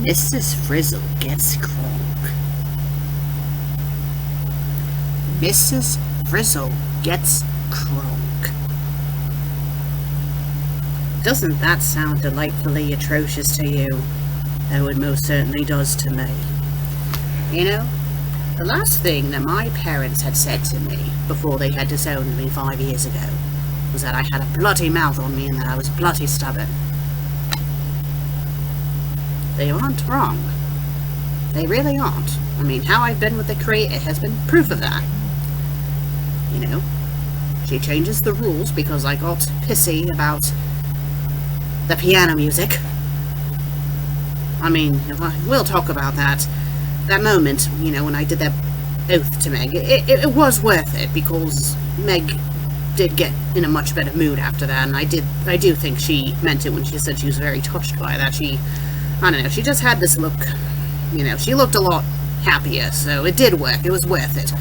Mrs. Frizzle gets Crunk. Mrs. Frizzle gets Crunk. Doesn't that sound delightfully atrocious to you? Oh, it most certainly does to me. You know, the last thing that my parents had said to me before they had disowned me 5 years ago was that I had a bloody mouth on me and that I was bloody stubborn. They aren't wrong. They really aren't. I mean, how I've been with the creator has been proof of that. You know, she changes the rules because I got pissy about the piano music. I mean, we'll talk about that. That moment, you know, when I did that oath to Meg, it was worth it because Meg did get in a much better mood after that, and I do think she meant it when she said she was very touched by that. I don't know, she just had this look, you know, she looked a lot happier, so it did work, it was worth it.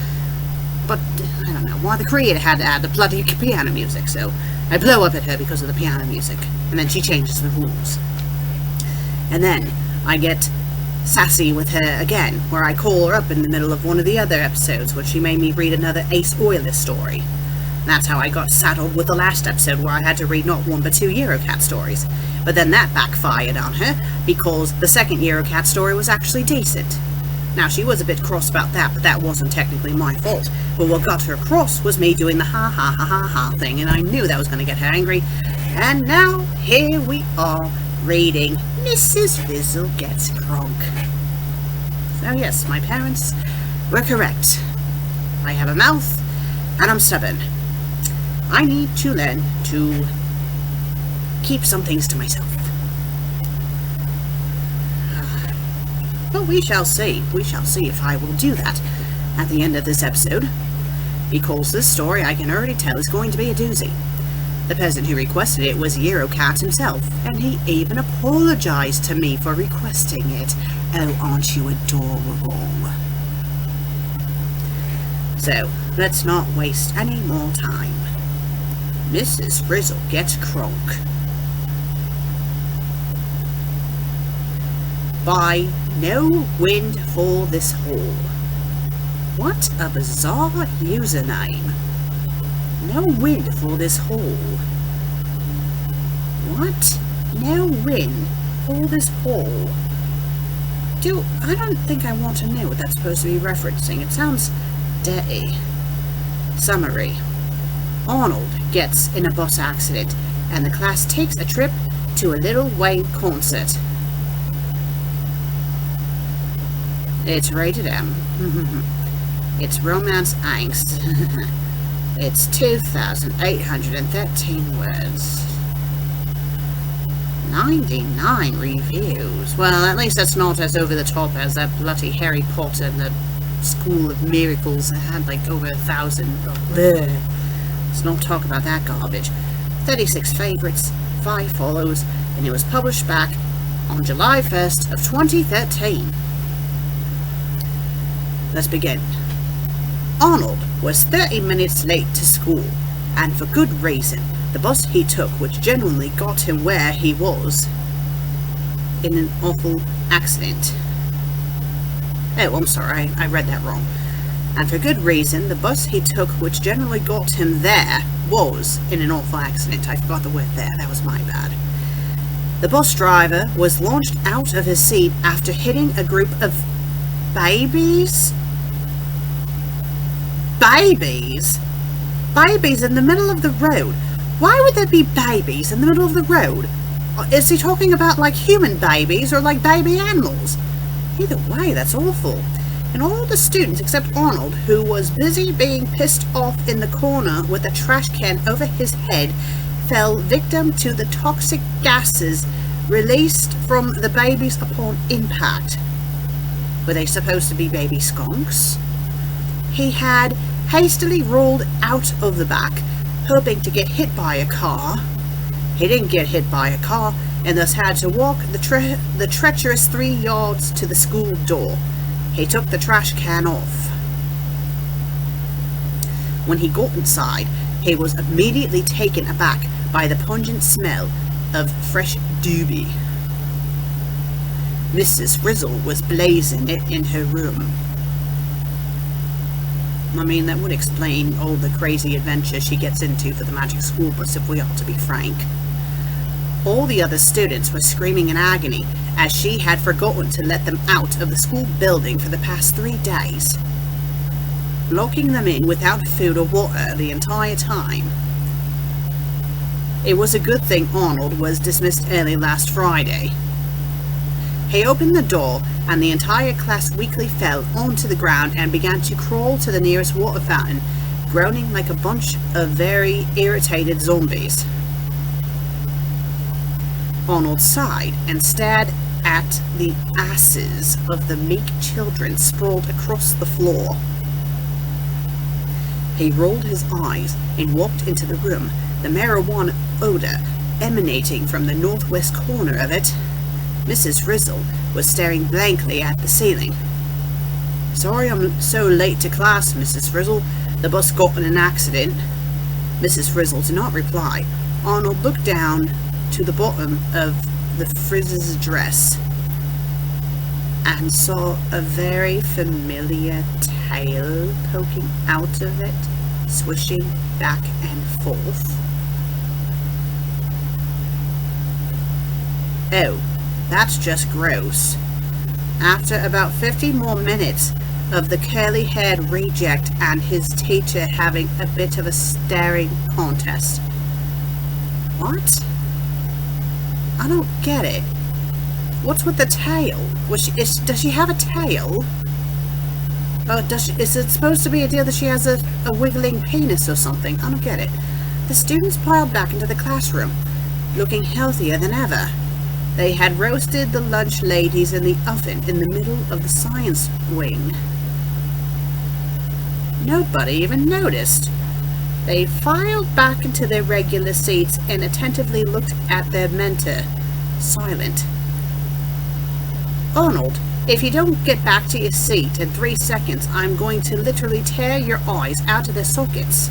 But, I don't know, why the creator had to add the bloody piano music, so I blow up at her because of the piano music, and then she changes the rules. And then I get sassy with her again, where I call her up in the middle of one of the other episodes where she made me read another Ace Oiler story. That's how I got saddled with the last episode where I had to read not one but 2 Eurocat stories. But then that backfired on her because the second Eurocat story was actually decent. Now, she was a bit cross about that, but that wasn't technically my fault. But what got her cross was me doing the ha ha ha ha ha thing, and I knew that was going to get her angry. And now, here we are, reading Mrs. Frizzle Gets Crunk. So yes, my parents were correct. I have a mouth, and I'm stubborn. I need to learn to keep some things to myself. But we shall see. We shall see if I will do that at the end of this episode. Because this story, I can already tell, is going to be a doozy. The person who requested it was Eurocat himself, and he even apologized to me for requesting it. Oh, aren't you adorable? So, let's not waste any more time. Mrs. Frizzle Gets Crunk. By No Wind for This Hole. What a bizarre username. No wind for this hole. What? No wind for this hole. I don't think I want to know what that's supposed to be referencing. It sounds dirty. Summary. Arnold gets in a bus accident, and the class takes a trip to a Lil Wayne concert. It's rated M. It's romance angst. It's 2,813 words. 99 reviews. Well, at least that's not as over the top as that bloody Harry Potter and the School of Miracles that had like over 1,000. Let's not talk about that garbage. 36 favorites, 5 follows, and it was published back on July 1st of 2013. Let's begin. Arnold was 30 minutes late to school, and for good reason. The bus he took, which genuinely got him where he was, in an awful accident. Oh, I'm sorry, I read that wrong. And for good reason, the bus he took, which generally got him there, was in an awful accident. I forgot the word there, that was my bad. The bus driver was launched out of his seat after hitting a group of babies? Babies? Babies in the middle of the road? Why would there be babies in the middle of the road? Is he talking about like human babies or like baby animals? Either way, that's awful. And all the students except Arnold, who was busy being pissed off in the corner with a trash can over his head, fell victim to the toxic gases released from the babies upon impact. Were they supposed to be baby skunks? He had hastily rolled out of the back, hoping to get hit by a car. He didn't get hit by a car, and thus had to walk the treacherous 3 yards to the school door. He took the trash can off. When he got inside, he was immediately taken aback by the pungent smell of fresh doobie. Mrs. Frizzle was blazing it in her room. I mean, that would explain all the crazy adventures she gets into for the magic school bus, if we are to be frank. All the other students were screaming in agony, as she had forgotten to let them out of the school building for the past 3 days, locking them in without food or water the entire time. It was a good thing Arnold was dismissed early last Friday. He opened the door, and the entire class weakly fell onto the ground and began to crawl to the nearest water fountain, groaning like a bunch of very irritated zombies. Arnold sighed and stared at the asses of the meek children sprawled across the floor. He rolled his eyes and walked into the room, the marijuana odor emanating from the northwest corner of it. Mrs. Frizzle was staring blankly at the ceiling. "Sorry I'm so late to class, Mrs. Frizzle. The bus got in an accident." Mrs. Frizzle did not reply. Arnold looked down to the bottom of the Frizz's dress and saw a very familiar tail poking out of it, swishing back and forth. "Oh, that's just gross." After about 50 more minutes of the curly-haired reject and his teacher having a bit of a staring contest. What? I don't get it. What's with the tail? Does she have a tail? Is it supposed to be a deal that she has a wiggling penis or something? I don't get it. The students piled back into the classroom, looking healthier than ever. They had roasted the lunch ladies in the oven in the middle of the science wing. Nobody even noticed. They filed back into their regular seats and attentively looked at their mentor, silent. "Arnold, if you don't get back to your seat in 3 seconds, I'm going to literally tear your eyes out of their sockets."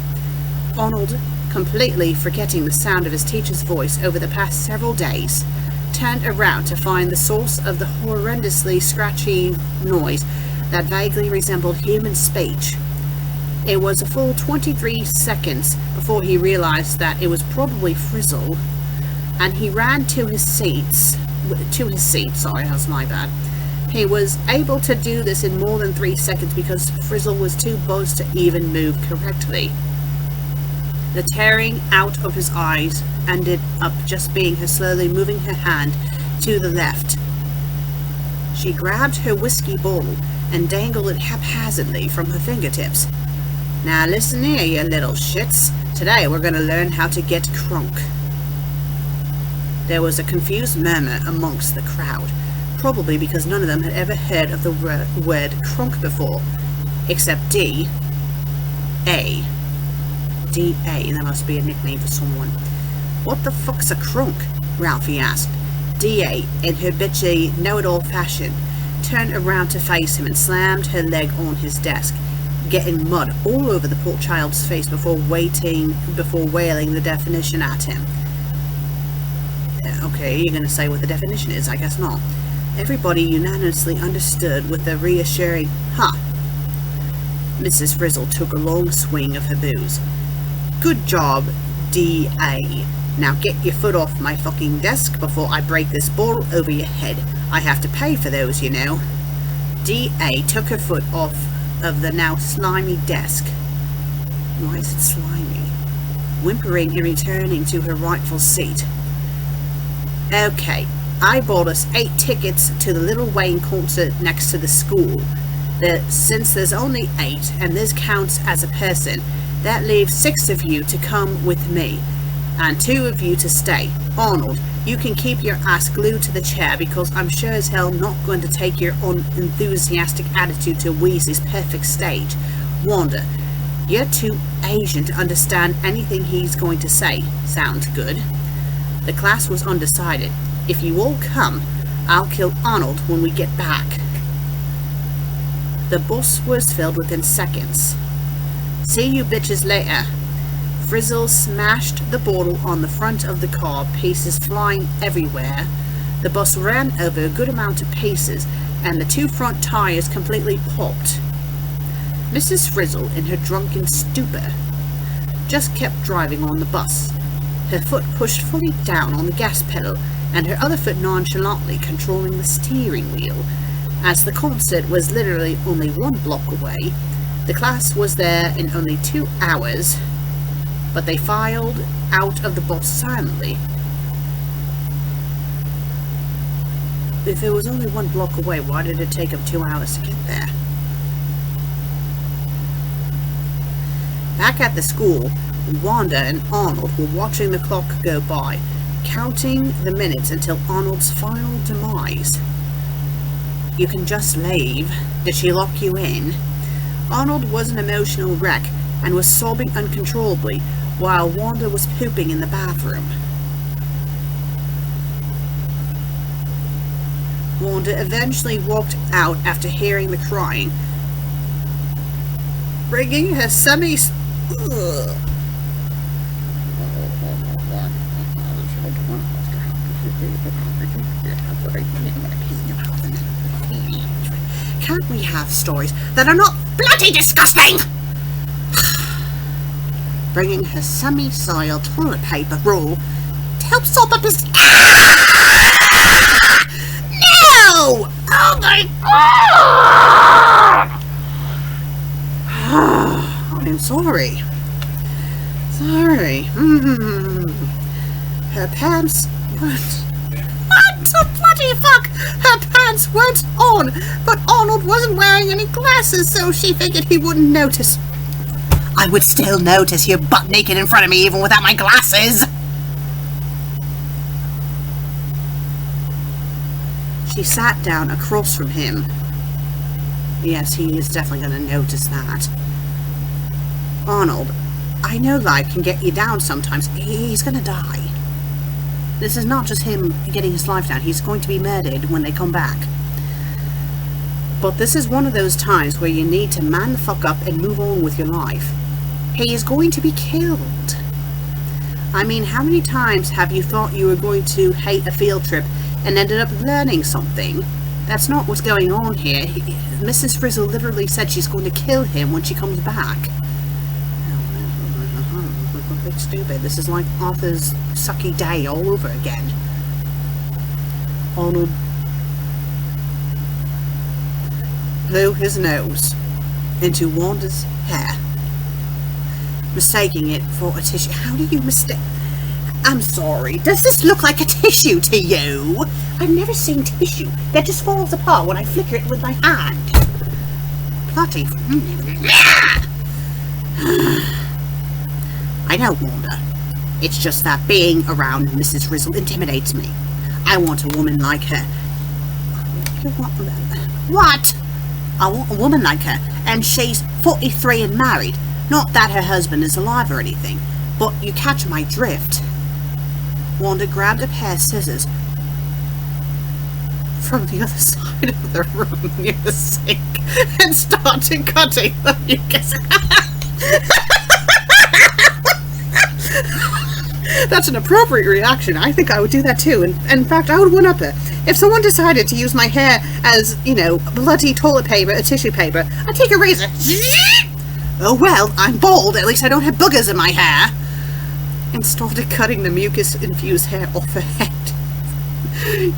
Arnold, completely forgetting the sound of his teacher's voice over the past several days, turned around to find the source of the horrendously scratchy noise that vaguely resembled human speech. It was a full 23 seconds before he realized that it was probably Frizzle, and he ran to his seat, sorry, that was my bad. He was able to do this in more than 3 seconds because Frizzle was too buzzed to even move correctly. The tearing out of his eyes ended up just being her slowly moving her hand to the left. She grabbed her whiskey bottle and dangled it haphazardly from her fingertips. "Now listen here, you little shits. Today we're going to learn how to get crunk." There was a confused murmur amongst the crowd, probably because none of them had ever heard of the word crunk before, except D.A. D.A. That must be a nickname for someone. "What the fuck's a crunk?" Ralphie asked. D.A., in her bitchy, know-it-all fashion, turned around to face him and slammed her leg on his desk, getting mud all over the poor child's face before wailing the definition at him. Okay, you're going to say what the definition is, I guess not. Everybody unanimously understood with a reassuring, "Huh." Mrs. Frizzle took a long swing of her booze. "Good job, D.A. Now get your foot off my fucking desk before I break this bottle over your head. I have to pay for those, you know." D.A. took her foot off of the now slimy desk. Why is it slimy? Whimpering and returning to her rightful seat. "Okay, I bought us 8 tickets to the Little Wayne concert next to the school. Since there's only 8, and this counts as a person, that leaves 6 of you to come with me, and 2 of you to stay. Arnold, you can keep your ass glued to the chair because I'm sure as hell not going to take your unenthusiastic attitude to Weasley's perfect stage. Wanda, you're too Asian to understand anything he's going to say. Sounds good." The class was undecided. "If you all come, I'll kill Arnold when we get back." The bus was filled within seconds. "See you bitches later." Frizzle smashed the bottle on the front of the car, pieces flying everywhere. The bus ran over a good amount of paces, and the 2 front tires completely popped. Mrs. Frizzle, in her drunken stupor, just kept driving on the bus, her foot pushed fully down on the gas pedal, and her other foot nonchalantly controlling the steering wheel. As the concert was literally only 1 block away, the class was there in only 2 hours, but they filed out of the bus silently. If it was only 1 block away, why did it take them 2 hours to get there? Back at the school, Wanda and Arnold were watching the clock go by, counting the minutes until Arnold's final demise. You can just leave. Did she lock you in? Arnold was an emotional wreck and was sobbing uncontrollably while Wanda was pooping in the bathroom. Wanda eventually walked out after hearing the crying, bringing her semi- Can't we have stories that are not bloody disgusting? Bringing her semi-soiled toilet paper roll to help sop up his... No! Oh my God! I'm sorry. Sorry. Her pants weren't... What the bloody fuck? Her pants weren't on, but Arnold wasn't wearing any glasses, so she figured he wouldn't notice. I would still notice you're butt naked in front of me even without my glasses. She sat down across from him. Yes, he is definitely going to notice that. Arnold, I know life can get you down sometimes. He's going to die. This is not just him getting his life down. He's going to be murdered when they come back. But this is one of those times where you need to man the fuck up and move on with your life. He is going to be killed. I mean, how many times have you thought you were going to hate a field trip and ended up learning something? That's not what's going on here. Mrs. Frizzle literally said she's going to kill him when she comes back. It's stupid. This is like Arthur's sucky day all over again. Arnold blew his nose into Wanda's hair, mistaking it for a tissue. How do you mistake... I'm sorry, does this look like a tissue to you? I've never seen tissue that just falls apart when I flicker it with my hand. Bloody... I know, Wanda. It's just that being around Mrs. Frizzle intimidates me. I want a woman like her. What? I want a woman like her, and she's 43 and married. Not that her husband is alive or anything, but you catch my drift. Wanda grabbed a pair of scissors from the other side of the room near the sink and started cutting the mucus. That's an appropriate reaction. I think I would do that too. And in fact, I would one-up her. If someone decided to use my hair as, you know, bloody toilet paper or tissue paper, I'd take a razor. Oh well, I'm bald. At least I don't have boogers in my hair. And started cutting the mucus-infused hair off her head.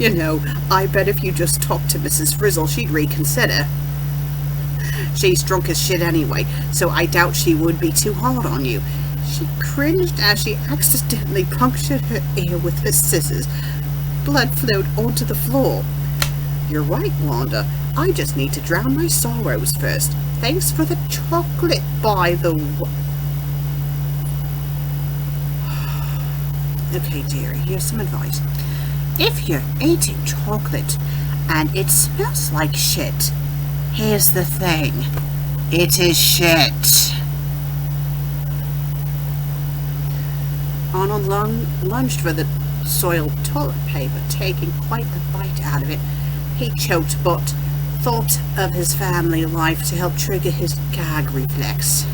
You know, I bet if you just talked to Mrs. Frizzle, she'd reconsider. She's drunk as shit anyway, so I doubt she would be too hard on you. She cringed as she accidentally punctured her ear with her scissors. Blood flowed onto the floor. You're right, Wanda. I just need to drown my sorrows first. Thanks for the chocolate, by the way. Okay, dearie, here's some advice. If you're eating chocolate and it smells like shit, here's the thing. It is shit. Arnold lunged for the soiled toilet paper, taking quite the bite out of it. He choked, but thought of his family life to help trigger his gag reflex.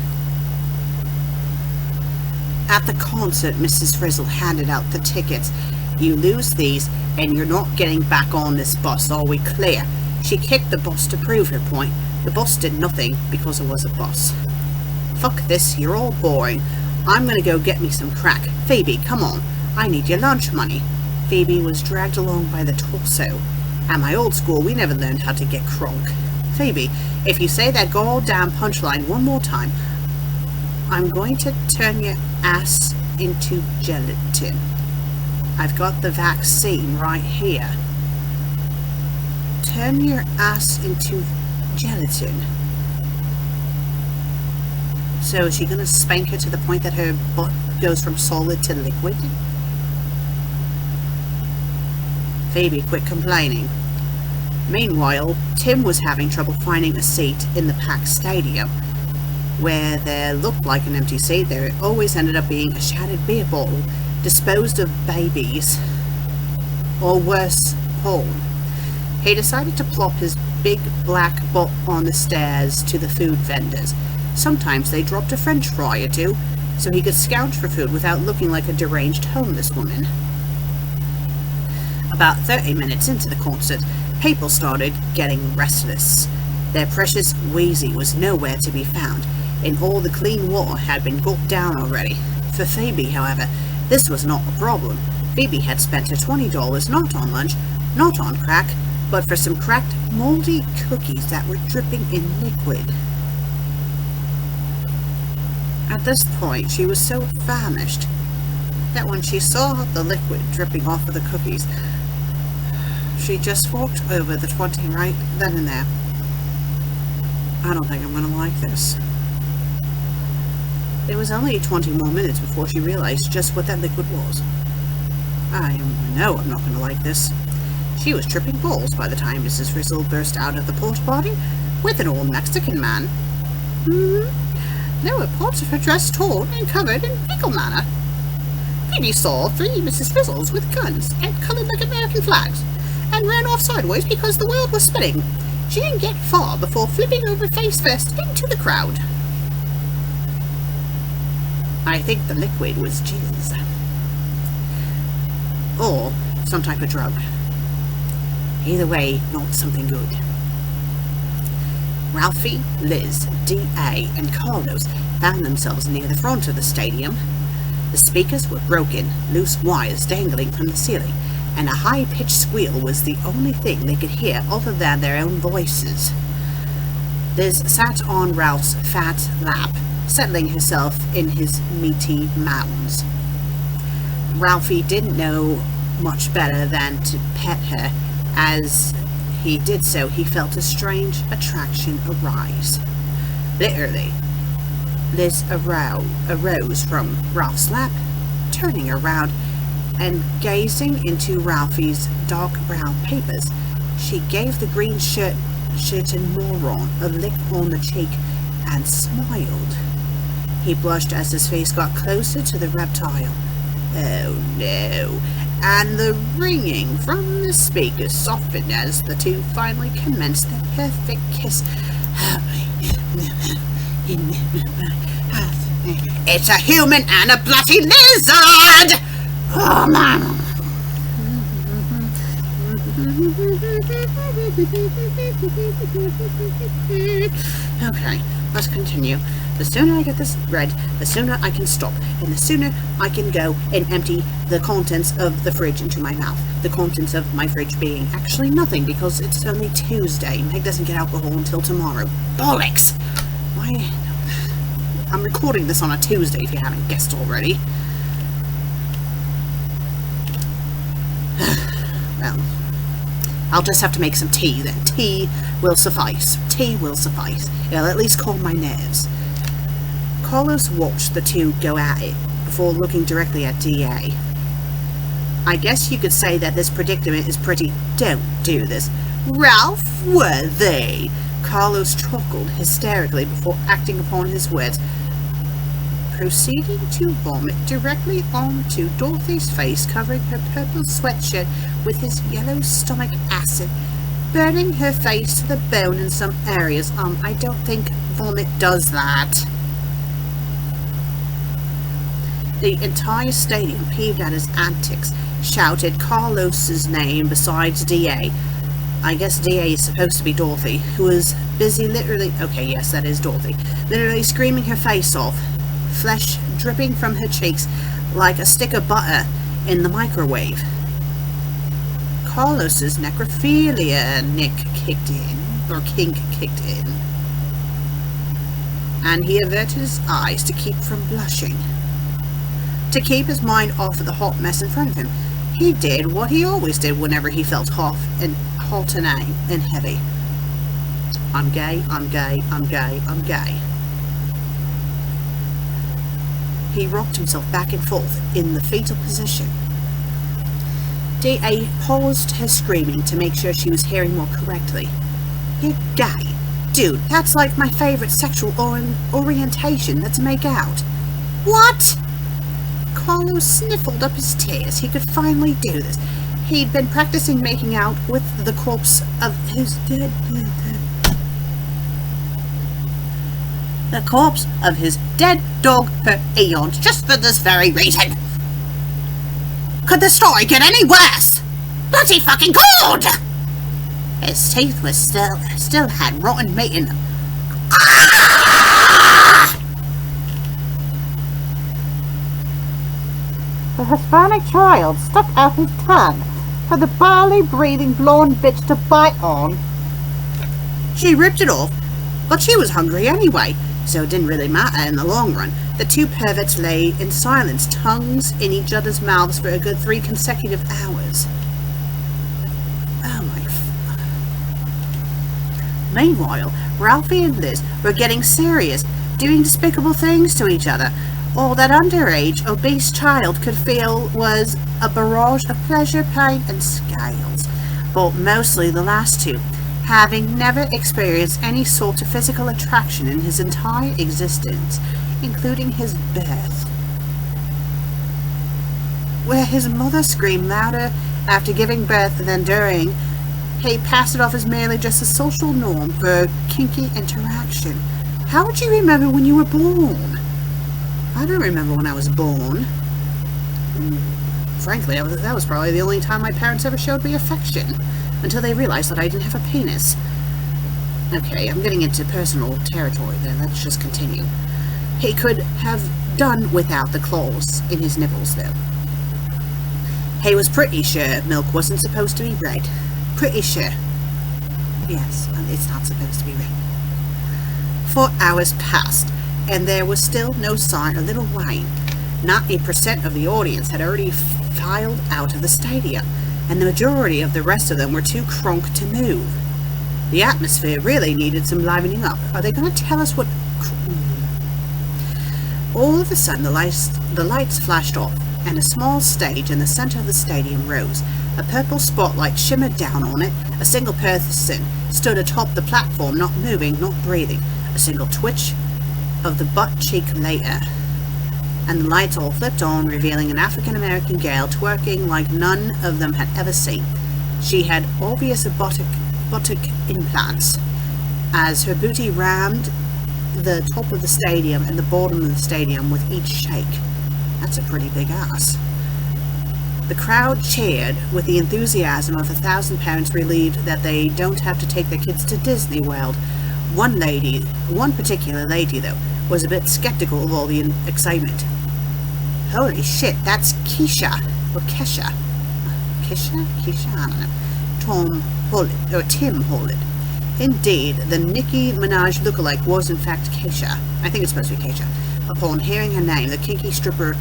At the concert, Mrs. Frizzle handed out the tickets, You lose these, and you're not getting back on this bus. Are we clear? She kicked the bus to prove her point. The bus did nothing because it was a bus. Fuck this, you're all boring. I'm gonna go get me some crack. Phoebe, come on. I need your lunch money. Phoebe was dragged along by the torso. At my old school, we never learned how to get crunk. Phoebe, if you say that goddamn punchline one more time, I'm going to turn your ass into gelatin. I've got the vaccine right here. Turn your ass into gelatin. So is she gonna spank her to the point that her butt goes from solid to liquid? Phoebe, quit complaining. Meanwhile, Tim was having trouble finding a seat in the packed stadium. Where there looked like an empty seat, there always ended up being a shattered beer bottle, disposed of babies, or worse, porn. He decided to plop his big black butt on the stairs to the food vendors. Sometimes they dropped a french fry or two, so he could scrounge for food without looking like a deranged homeless woman. About 30 minutes into the concert, people started getting restless. Their precious Wheezy was nowhere to be found, and all the clean water had been gulped down already. For Phoebe, however, this was not a problem. Phoebe had spent her $20 not on lunch, not on crack, but for some cracked, moldy cookies that were dripping in liquid. At this point, she was so famished that when she saw the liquid dripping off of the cookies, she just walked over the 20 right then and there. I don't think I'm gonna like this. It was only 20 more minutes before she realized just what that liquid was. I know I'm not gonna like this. She was tripping balls by the time Mrs. Frizzle burst out of the porta potty with an old Mexican man. There were parts of her dress torn and covered in fecal matter. Phoebe saw 3 Mrs. Frizzles with guns and coloured like American flags, and ran off sideways because the world was spinning. She didn't get far before flipping over face first into the crowd. I think the liquid was jizz. Or some type of drug. Either way, not something good. Ralphie, Liz, D.A. and Carlos found themselves near the front of the stadium. The speakers were broken, loose wires dangling from the ceiling, and a high-pitched squeal was the only thing they could hear other than their own voices. Liz sat on Ralph's fat lap, settling herself in his meaty mounds. Ralphie didn't know much better than to pet her. As he did so, he felt a strange attraction arise. Literally, Liz arose from Ralph's lap, turning around and gazing into Ralphie's dark brown papers. She gave the green-shirted moron a lick on the cheek and smiled. He blushed as his face got closer to the reptile. Oh no, and the ringing from the speakers softened as the two finally commenced their perfect kiss. It's a human and a bloody lizard! Oh man! Okay, let's continue. The sooner I get this read, the sooner I can stop, and the sooner I can go and empty the contents of the fridge into my mouth. The contents of my fridge being actually nothing, because it's only Tuesday. Meg doesn't get alcohol until tomorrow. Bollocks! Why? I'm recording this on a Tuesday, if you haven't guessed already. Well, I'll just have to make some tea then. Tea will suffice. Tea will suffice. It'll at least calm my nerves. Carlos watched the two go at it before looking directly at D.A. I guess you could say that this predicament is pretty don't do this. Ralph, were they? Carlos chuckled hysterically before acting upon his words, proceeding to vomit directly onto Dorothy's face, covering her purple sweatshirt with his yellow stomach acid, burning her face to the bone in some areas. I don't think vomit does that. The entire stadium peeved at his antics. shouted Carlos's name besides DA. I guess DA is supposed to be Dorothy, who was busy literally... Okay, yes, that is Dorothy. Literally screaming her face off, flesh dripping from her cheeks like a stick of butter in the microwave. Carlos's necrophilia kink kicked in, and he averted his eyes to keep from blushing. To keep his mind off of the hot mess in front of him, he did what he always did whenever he felt hot and heavy. I'm gay, I'm gay, I'm gay, I'm gay. He rocked himself back and forth in the fetal position. D.A. paused her screaming to make sure she was hearing more correctly. You're gay? Dude, that's like my favorite sexual orientation, let's make out. What? Carlos sniffled up his tears. He could finally do this. He'd been practicing making out with the corpse of his dead... The corpse of his dead dog for eons, just for this very reason. Could the story get any worse? Bloody fucking good! His teeth were still had rotten meat in them. Ah! The Hispanic child stuck out his tongue for the barley breathing blonde bitch to bite on. She ripped it off, but she was hungry anyway, so it didn't really matter in the long run. The two perverts lay in silence, tongues in each other's mouths for a good 3 consecutive hours. Oh my... Meanwhile, Ralphie and Liz were getting serious, doing despicable things to each other. All that underage, obese child could feel was a barrage of pleasure, pain, and scales. But mostly the last two, having never experienced any sort of physical attraction in his entire existence, including his birth. Where his mother screamed louder after giving birth than during, he passed it off as merely just a social norm for kinky interaction. How would you remember when you were born? I don't remember when I was born. Frankly, that was probably the only time my parents ever showed me affection, until they realized that I didn't have a penis. Okay, I'm getting into personal territory then, let's just continue. He could have done without the claws in his nipples, though. He was pretty sure milk wasn't supposed to be red. Pretty sure. Yes, it's not supposed to be red. 4 hours passed, and there was still no sign of little Wayne. 90% of the audience had already filed out of the stadium, and the majority of the rest of them were too crunk to move. The atmosphere really needed some livening up. Are they going to tell us what... All of a sudden, the lights flashed off, and a small stage in the center of the stadium rose. A purple spotlight shimmered down on it. A single person stood atop the platform, not moving, not breathing. A single twitch of the butt cheek later, and the lights all flipped on, revealing an African-American girl twerking like none of them had ever seen. She had obvious buttock implants, as her booty rammed the top of the stadium and the bottom of the stadium with each shake. That's a pretty big ass. The crowd cheered with the enthusiasm of 1,000 parents relieved that they don't have to take their kids to Disney World. One particular lady, though, was a bit skeptical of all the excitement. Holy shit, that's Keisha. Or Kesha. Keisha? I don't know. Tim Holland. Indeed, the Nicki Minaj lookalike was in fact Keisha. I think it's supposed to be Keisha. Upon hearing her name, the kinky stripper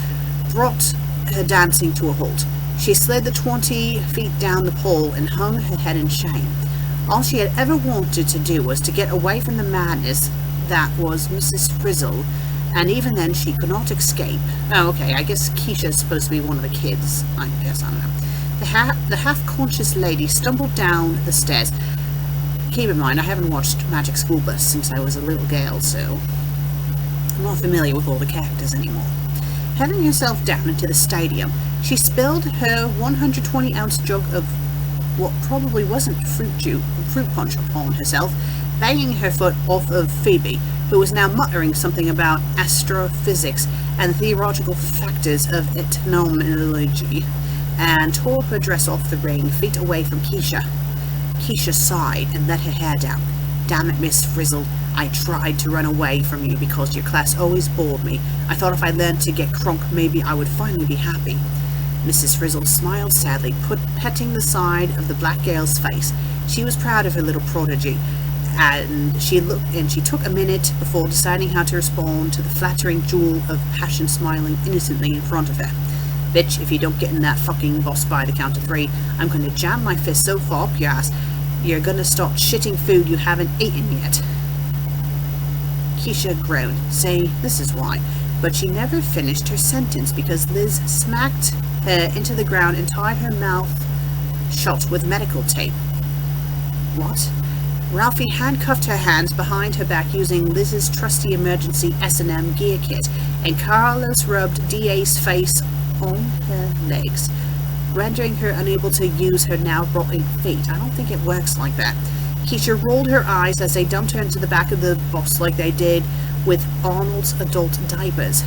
brought her dancing to a halt. She slid the 20 feet down the pole and hung her head in shame. All she had ever wanted to do was to get away from the madness that was Mrs. Frizzle, and even then she could not escape. Oh, okay, I guess Keisha's supposed to be one of the kids. I guess, I don't know. The half-conscious lady stumbled down the stairs. Keep in mind, I haven't watched Magic School Bus since I was a little girl, so I'm not familiar with all the characters anymore. Having herself down into the stadium, she spilled her 120-ounce jug of what probably wasn't fruit punch upon herself, banging her foot off of Phoebe, who was now muttering something about astrophysics and theological factors of etymology. and tore her dress off the ring, feet away from Keisha. Keisha sighed and let her hair down. Damn it, Miss Frizzle. I tried to run away from you because your class always bored me. I thought if I learned to get Crunk, maybe I would finally be happy. Mrs. Frizzle smiled sadly, petting the side of the black girl's face. She was proud of her little prodigy, and she took a minute before deciding how to respond to the flattering jewel of passion smiling innocently in front of her. Bitch, if you don't get in that fucking boss by the count of 3, I'm gonna jam my fist so far up your ass, you're gonna start shitting food you haven't eaten yet. Keisha groaned, saying this is why, but she never finished her sentence because Liz smacked her into the ground and tied her mouth shut with medical tape. What? Ralphie handcuffed her hands behind her back using Liz's trusty emergency S&M gear kit, and Carlos rubbed DA's face on her legs, rendering her unable to use her now rotting feet. I don't think it works like that. Keisha rolled her eyes as they dumped her into the back of the bus like they did with Arnold's adult diapers.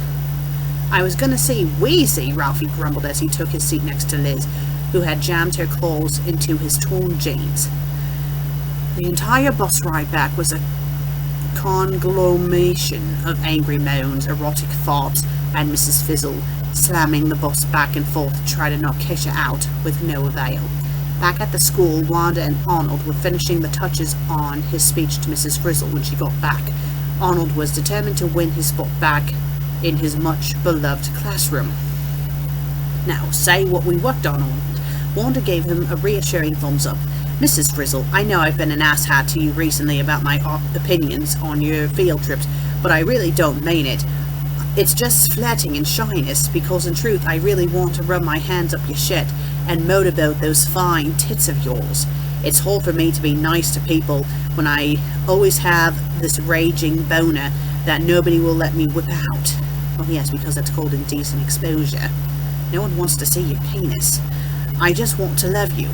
I was gonna say wheezy, Ralphie grumbled as he took his seat next to Liz, who had jammed her claws into his torn jeans. The entire bus ride back was a conglomeration of angry moans, erotic thoughts, and Mrs. Fizzle slamming the bus back and forth to try to knock Keisha out, with no avail. Back at the school, Wanda and Arnold were finishing the touches on his speech to Mrs. Frizzle when she got back. Arnold was determined to win his spot back in his much-beloved classroom. Now, say what we worked on, Arnold. Wanda gave him a reassuring thumbs up. Mrs. Frizzle, I know I've been an asshat to you recently about my opinions on your field trips, but I really don't mean it. It's just flirting and shyness, because in truth I really want to rub my hands up your shit and motorboat those fine tits of yours. It's hard for me to be nice to people when I always have this raging boner that nobody will let me whip out. Well, yes, because that's called indecent exposure. No one wants to see your penis. I just want to love you,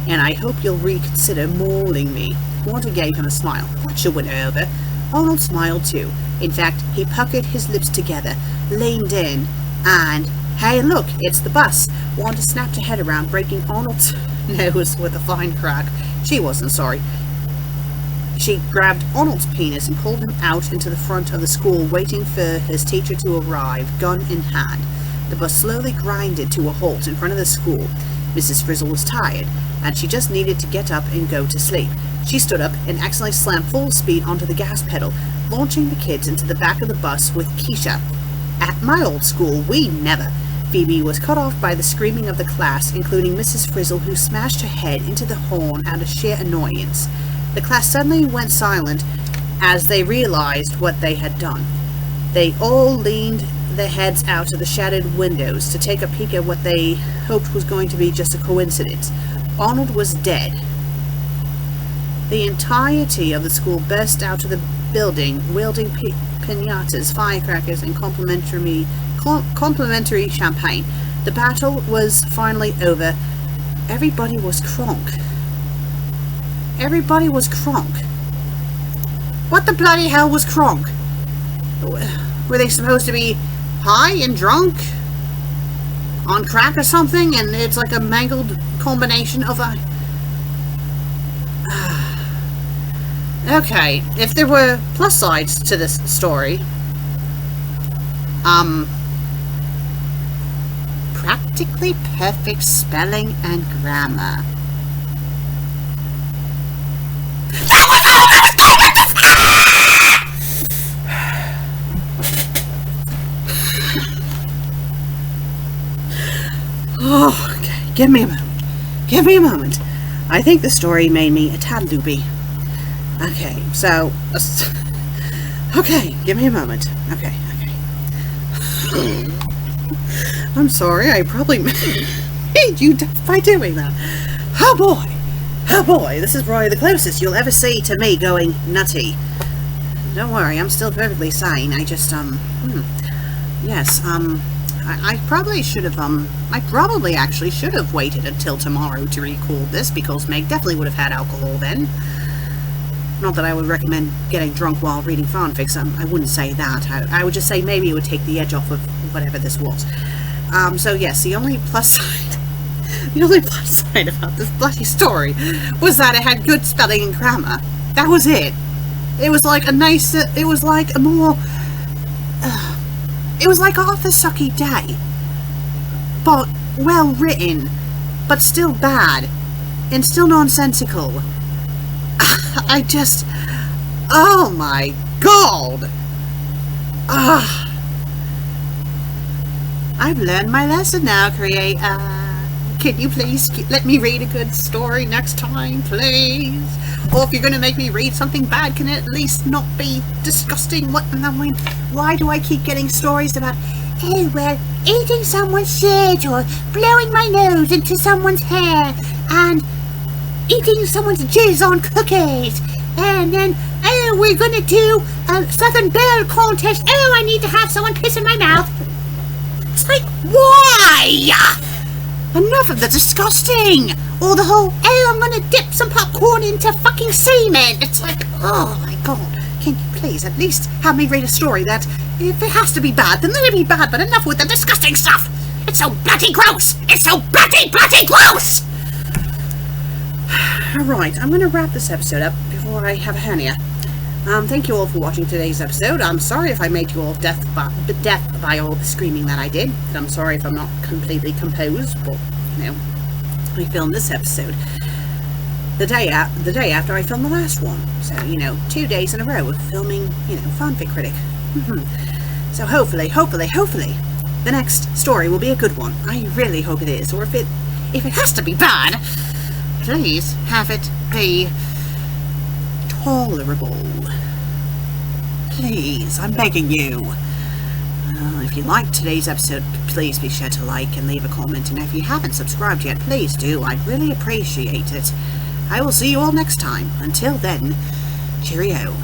and I hope you'll reconsider mauling me. Wanda gave him a smile. That should win her over. Arnold smiled too. In fact, he puckered his lips together, leaned in, and, hey look, it's the bus. Wanda snapped her head around, breaking Arnold's nose with a fine crack. She wasn't sorry. She grabbed Arnold's penis and pulled him out into the front of the school, waiting for his teacher to arrive, gun in hand. The bus slowly grinded to a halt in front of the school. Mrs. Frizzle was tired, and she just needed to get up and go to sleep. She stood up and accidentally slammed full speed onto the gas pedal, launching the kids into the back of the bus with Keisha. At my old school, we never. Phoebe was cut off by the screaming of the class, including Mrs. Frizzle, who smashed her head into the horn out of sheer annoyance. The class suddenly went silent as they realized what they had done. They all leaned their heads out of the shattered windows to take a peek at what they hoped was going to be just a coincidence. Arnold was dead. The entirety of the school burst out of the building, wielding piñatas, firecrackers, and complimentary champagne. The battle was finally over. Everybody was Crunk. Everybody was Crunk. What the bloody hell was Crunk? Were they supposed to be high and drunk? On crack or something? And it's like a mangled combination of a... Okay, if there were plus sides to this story, practically perfect spelling and grammar. Oh, okay, give me a moment. Give me a moment. I think the story made me a tad loopy. Okay, so... okay, give me a moment. Okay. I'm sorry, I probably made you deaf by doing that. Oh boy, this is probably the closest you'll ever see to me going nutty. Don't worry, I'm still perfectly sane. I just, yes, I probably should have, I probably actually should have waited until tomorrow to record this, because Meg definitely would have had alcohol then. Not that I would recommend getting drunk while reading fanfics, I wouldn't say that. I would just say maybe it would take the edge off of whatever this was. So yes, the only plus side The only plus side about this bloody story was that it had good spelling and grammar. That was it. It was like a nicer, it was like a more, it was like Arthur Sucky Day, but well written, but still bad, and still nonsensical. I just, oh my god! I've learned my lesson now, creator. Can you please let me read a good story next time, please? Or if you're going to make me read something bad, can it at least not be disgusting? What? I mean, why do I keep getting stories about, oh, well, eating someone's shirt, or blowing my nose into someone's hair, and eating someone's jizz on cookies, and then, oh, we're going to do a Southern Belle contest. Oh, I need to have someone piss in my mouth. It's like, why? Enough of the disgusting! Or the whole, oh, I'm gonna dip some popcorn into fucking semen! It's like, oh my god. Can you please at least have me read a story that, if it has to be bad, then let it be bad, but enough with the disgusting stuff! It's so bloody gross! It's so bloody gross! Alright, I'm gonna wrap this episode up before I have a hernia. Thank you all for watching today's episode. I'm sorry if I made you all deaf by all the screaming that I did. And I'm sorry if I'm not completely composed, but, you know, I filmed this episode the day after I filmed the last one. So, you know, 2 days in a row of filming, you know, FanFic Critic. So hopefully, the next story will be a good one. I really hope it is. Or if it has to be bad, please have it be tolerable. Please, I'm begging you. If you liked today's episode, please be sure to like and leave a comment, and if you haven't subscribed yet, please do. I'd really appreciate it. I will see you all next time. Until then, cheerio.